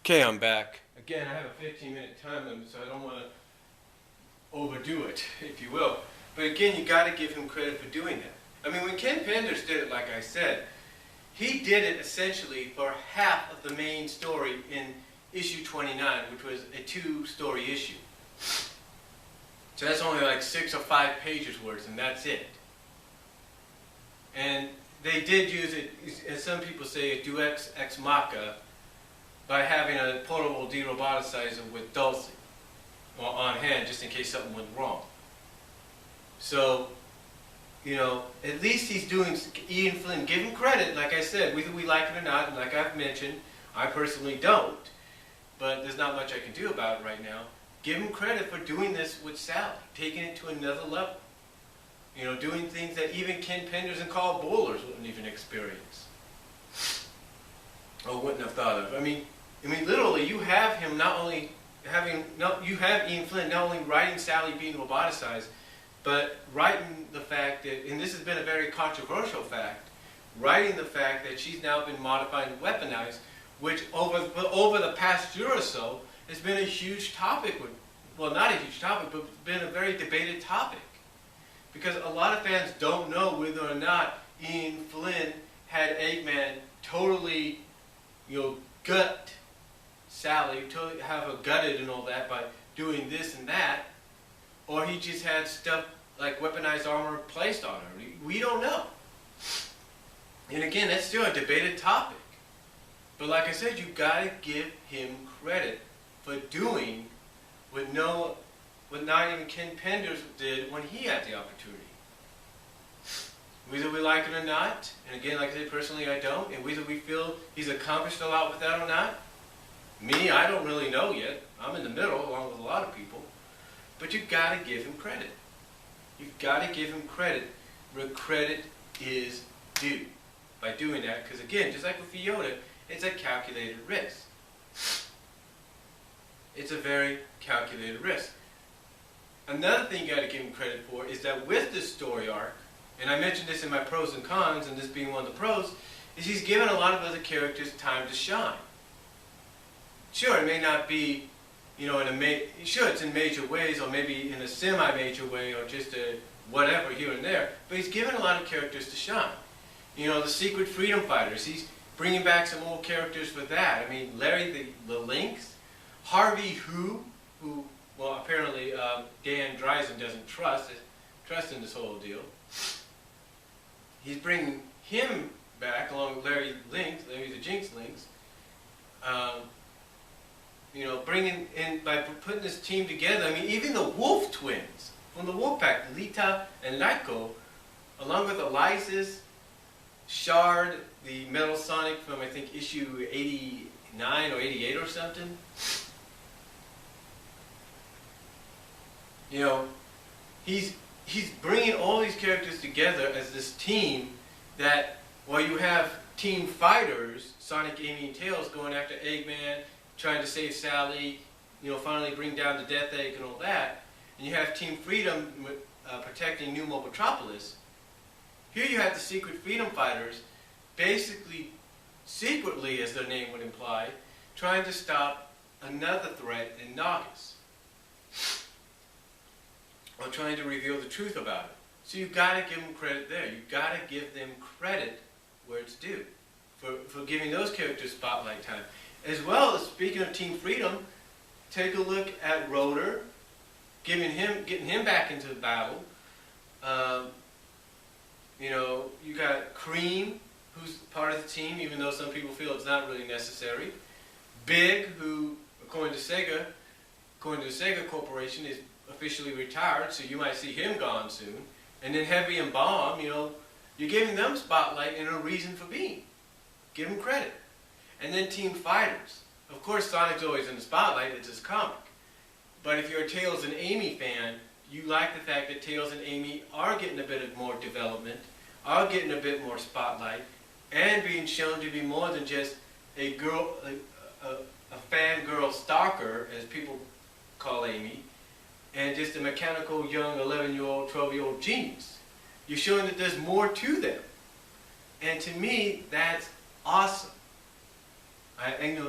Okay, I'm back. Again, I have a 15-minute time limit, so I don't want to overdo it, if you will. But again, you got to give him credit for doing that. I mean, when Ken Penders did it, like I said, he did it essentially for half of the main story in issue 29, which was a two-story issue. So that's only like 6 or 5 pages worth, and that's it. And they did use it, as some people say, a deus ex machina, by having a portable de-roboticizer with Dulcie on hand, just in case something went wrong. So, you know, at least he's doing, Ian Flynn, give him credit, like I said, whether we like it or not, and like I've mentioned, I personally don't, but there's not much I can do about it right now. Give him credit for doing this with Sally, taking it to another level. You know, doing things that even Ken Penders and Carl Bollers wouldn't even experience. Or wouldn't have thought of. I mean, literally, you have him not only you have Ian Flynn not only writing Sally being roboticized, but writing the fact that, and this has been a very controversial fact, writing the fact that she's now been modified and weaponized, which over the past year or so has been a huge topic. Well, not a huge topic, but been a very debated topic. Because a lot of fans don't know whether or not Ian Flynn had Eggman totally, you know, gut Sally, totally have her gutted and all that by doing this and that, or he just had stuff like weaponized armor placed on her. We don't know. And again, that's still a debated topic. But like I said, you gotta give him credit for doing what not even Ken Penders did when he had the opportunity. Whether we like it or not, and again, like I said, personally I don't, and whether we feel he's accomplished a lot with that or not, me, I don't really know yet. I'm in the middle, along with a lot of people. But you've got to give him credit. You've got to give him credit where credit is due by doing that. Because again, just like with Fiona, it's a calculated risk. It's a very calculated risk. Another thing you got to give him credit for is that with this story arc, and I mentioned this in my pros and cons, and this being one of the pros, is he's given a lot of other characters time to shine. Sure, it may not be, you know, sure, it's in major ways, or maybe in a semi-major way, or just a whatever here and there, but he's given a lot of characters to shine. You know, the Secret Freedom Fighters, he's bringing back some old characters for that. I mean, Larry the Lynx, Harvey who, well, apparently Dan Dreisen doesn't trust in this whole deal. He's bringing him back along with Larry the Jinx Lynx. You know, bringing in, by putting this team together, I mean, even the Wolf twins from the Wolf Pack, Lita and Laiko, along with Elias, Shard, the Metal Sonic from, I think, issue 89 or 88 or something. You know, he's bringing all these characters together as this team that, while you have team fighters, Sonic, Amy, and Tails going after Eggman, trying to save Sally, you know, finally bring down the Death Egg and all that, and you have Team Freedom protecting New Metropolis. Here you have the Secret Freedom Fighters, basically, secretly, as their name would imply, trying to stop another threat in Nagas, or trying to reveal the truth about it. So you've got to give them credit there. You've got to give them credit where it's due for giving those characters spotlight time. As well as, speaking of Team Freedom, take a look at Rotor, getting him back into the battle. You know, you got Cream, who's part of the team, even though some people feel it's not really necessary. Big, who, according to the Sega Corporation, is officially retired, so you might see him gone soon. And then Heavy and Bomb, you know, you're giving them spotlight and a reason for being. Give them credit. And then Team Fighters. Of course, Sonic's always in the spotlight, it's his comic. But if you're a Tails and Amy fan, you like the fact that Tails and Amy are getting a bit of more development, are getting a bit more spotlight, and being shown to be more than just a girl, a fangirl stalker, as people call Amy, and just a mechanical young 11-year-old, 12-year-old genius. You're showing that there's more to them. And to me, that's awesome.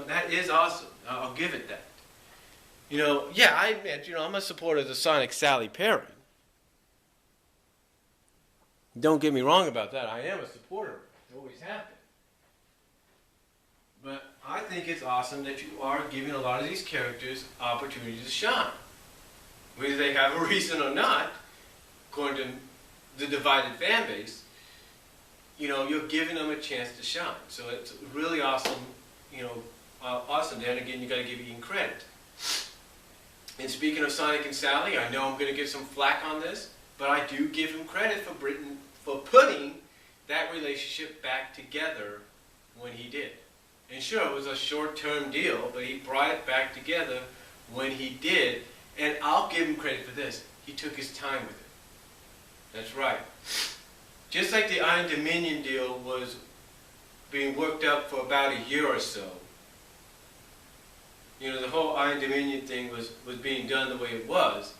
that is awesome. I'll give it that. Yeah, I admit, I'm a supporter of the Sonic Sally pairing. Don't get me wrong about that. I am a supporter. I always have been. But I think it's awesome that you are giving a lot of these characters opportunities to shine. Whether they have a reason or not, according to the divided fan base, you're giving them a chance to shine. So it's really awesome, awesome. Then again, you got to give Ian credit. And speaking of Sonic and Sally, I know I'm going to get some flack on this, but I do give him credit for putting that relationship back together when he did. And sure, it was a short-term deal, but he brought it back together when he did. And I'll give him credit for this. He took his time with it. That's right. Just like the Iron Dominion deal was being worked up for about a year or so. The whole Iron Dominion thing was being done the way it was.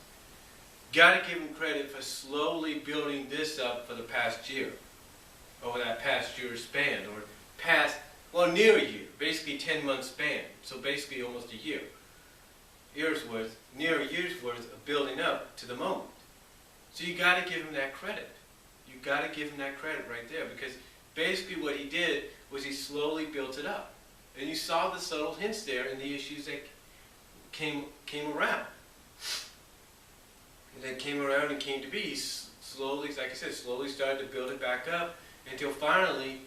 Got to give him credit for slowly building this up for the past year. Over that past year span. Or near a year. Basically 10-month span. So basically almost a year. Near a year's worth of building up to the moment. So you got to give him that credit. You got to give him that credit right there, because basically what he did was he slowly built it up, and you saw the subtle hints there in the issues that came around. And that came around and came to be. He slowly, like I said, slowly started to build it back up until finally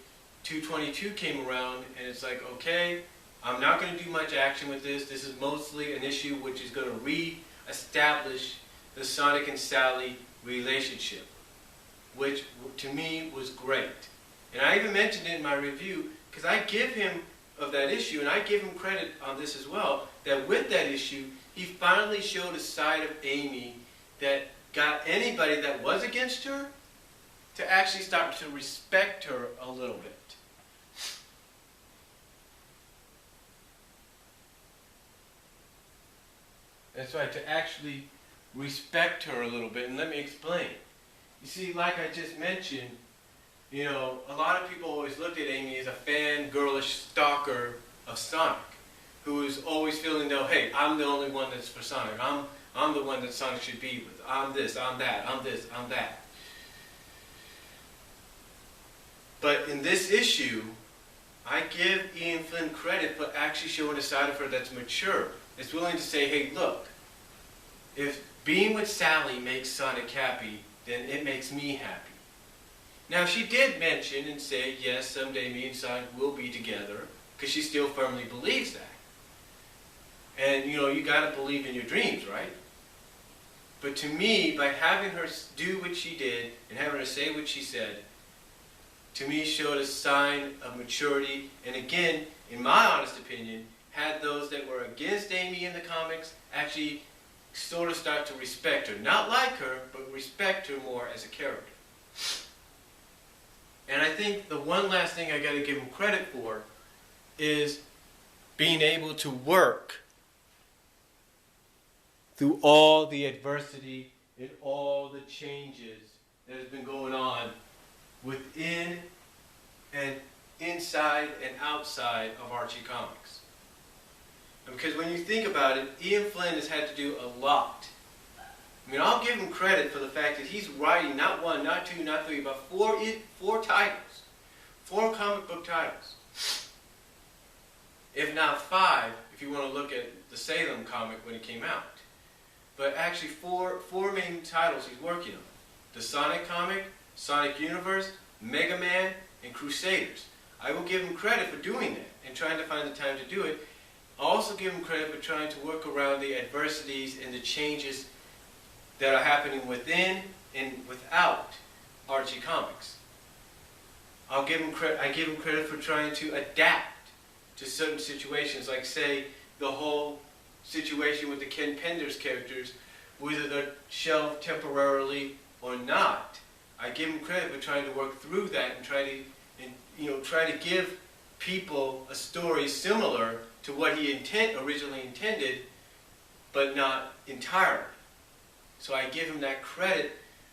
222 came around, and it's like, okay, I'm not going to do much action with this. This is mostly an issue which is going to re-establish the Sonic and Sally relationship, which to me was great. And I even mentioned it in my review, because I give him of that issue, and I give him credit on this as well, that with that issue, he finally showed a side of Amy that got anybody that was against her to actually start to respect her a little bit. That's right, to actually respect her a little bit. And let me explain. You see, like I just mentioned, a lot of people always looked at Amy as a fan-girlish stalker of Sonic, who is always feeling, hey, I'm the only one that's for Sonic. I'm the one that Sonic should be with. I'm this, I'm that, I'm this, I'm that. But in this issue, I give Ian Flynn credit for actually showing a side of her that's mature. It's willing to say, hey, look, if being with Sally makes Sonic happy, then it makes me happy. Now, she did mention and say, yes, someday me and Sonic will be together, because she still firmly believes that. And, you got to believe in your dreams, right? But to me, by having her do what she did and having her say what she said, to me showed a sign of maturity. And again, in my honest opinion, had those that were against Amy in the comics actually sort of start to respect her. Not like her, but respect her more as a character. And I think the one last thing I got to give him credit for is being able to work through all the adversity and all the changes that has been going on within and inside and outside of Archie Comics. Because when you think about it, Ian Flynn has had to do a lot. I mean, I'll give him credit for the fact that he's writing not one, not two, not three, but four titles. 4 comic book titles. If not 5, if you want to look at the Salem comic when it came out. But actually four main titles he's working on. The Sonic comic, Sonic Universe, Mega Man, and Crusaders. I will give him credit for doing that and trying to find the time to do it. I'll also give him credit for trying to work around the adversities and the changes that are happening within and without Archie Comics. I give him credit for trying to adapt to certain situations, like say the whole situation with the Ken Penders characters, whether they're shelved temporarily or not. I give him credit for trying to work through that and try to give people a story similar to what he originally intended, but not entirely. So I give him that credit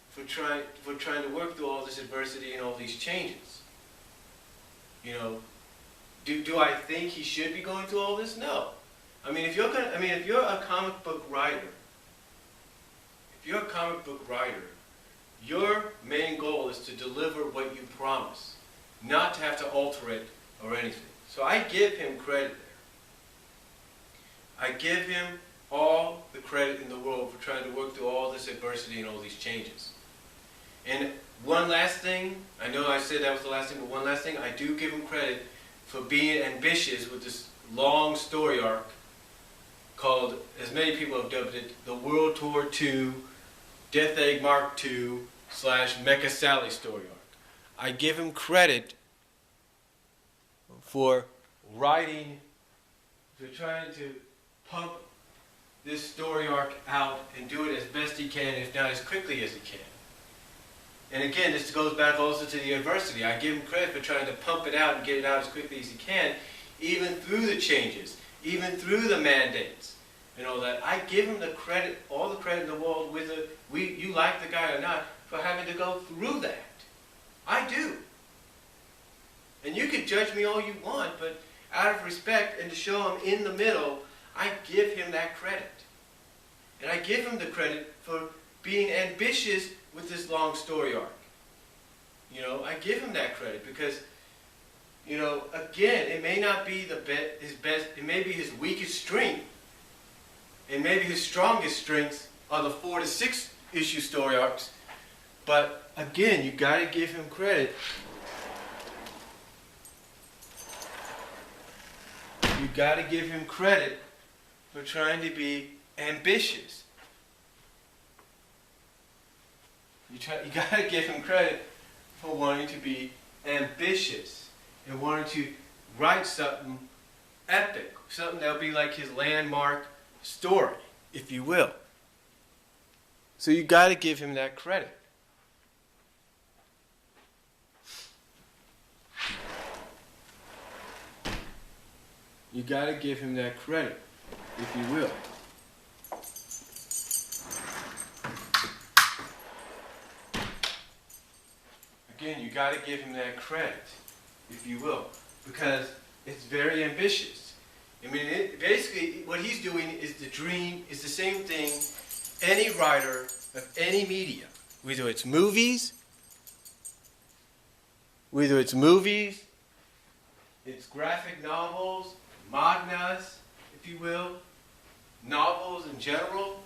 for trying to work through all this adversity and all these changes. Do I think he should be going through all this? No. I mean, if you're a comic book writer, your main goal is to deliver what you promise, not to have to alter it or anything. So I give him credit there. I give him all the credit in the world for trying to work through all this adversity and all these changes. And one last thing, I know I said that was the last thing, but one last thing, I do give him credit for being ambitious with this long story arc called, as many people have dubbed it, the World Tour II, Death Egg Mark II / Mecha Sally story arc. I give him credit for writing, for trying to pump this story arc out and do it as best he can, if not as quickly as he can. And again, this goes back also to the adversity. I give him credit for trying to pump it out and get it out as quickly as he can, even through the changes, even through the mandates and all that. I give him the credit, all the credit in the world, whether you like the guy or not, for having to go through that. I do. And you can judge me all you want, but out of respect and to show I'm in the middle, I give him that credit. And I give him the credit for being ambitious with this long story arc. You know, I give him that credit because, you know, again, it may not be his best, it may be his weakest strength, and maybe his strongest strengths are the 4 to 6 issue story arcs. But again, you got to give him credit. You got to give him credit for trying to be ambitious. You got to give him credit for wanting to be ambitious and wanting to write something epic, something that'll be like his landmark story, if you will. So you got to give him that credit. You got to give him that credit, if you will. Again, you got to give him that credit, if you will, because it's very ambitious. I mean, basically, what he's doing is the dream, is the same thing any writer of any media, whether it's movies, it's graphic novels, mangas, if you will, novels in general,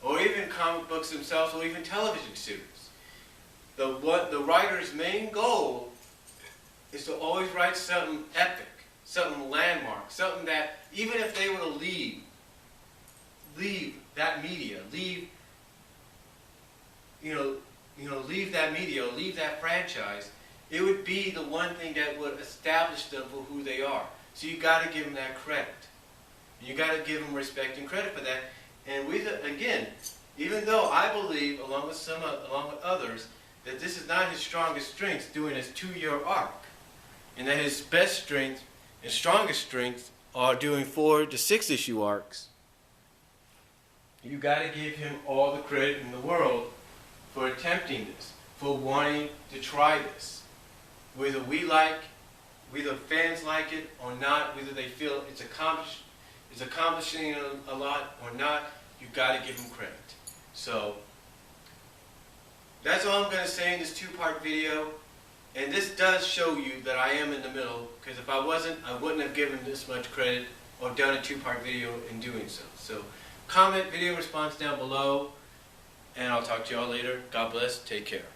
or even comic books themselves, or even television series. The writer's main goal is to always write something epic, something landmark, something that even if they were to leave that media, leave that media, or leave that franchise, it would be the one thing that would establish them for who they are. So you got to give them that credit. And you got to give them respect and credit for that. And again, even though I believe, along with others, that this is not his strongest strength, doing his 2-year arc, and that his best strength and strongest strength are doing 4 to 6 issue arcs, you got to give him all the credit in the world for attempting this, for wanting to try this. Whether fans like it or not, whether they feel it's accomplishing a lot or not, you got to give him credit. So that's all I'm going to say in this 2-part video. And this does show you that I am in the middle, because if I wasn't, I wouldn't have given this much credit or done a 2-part video in doing so. So comment, video response down below, and I'll talk to y'all later. God bless. Take care.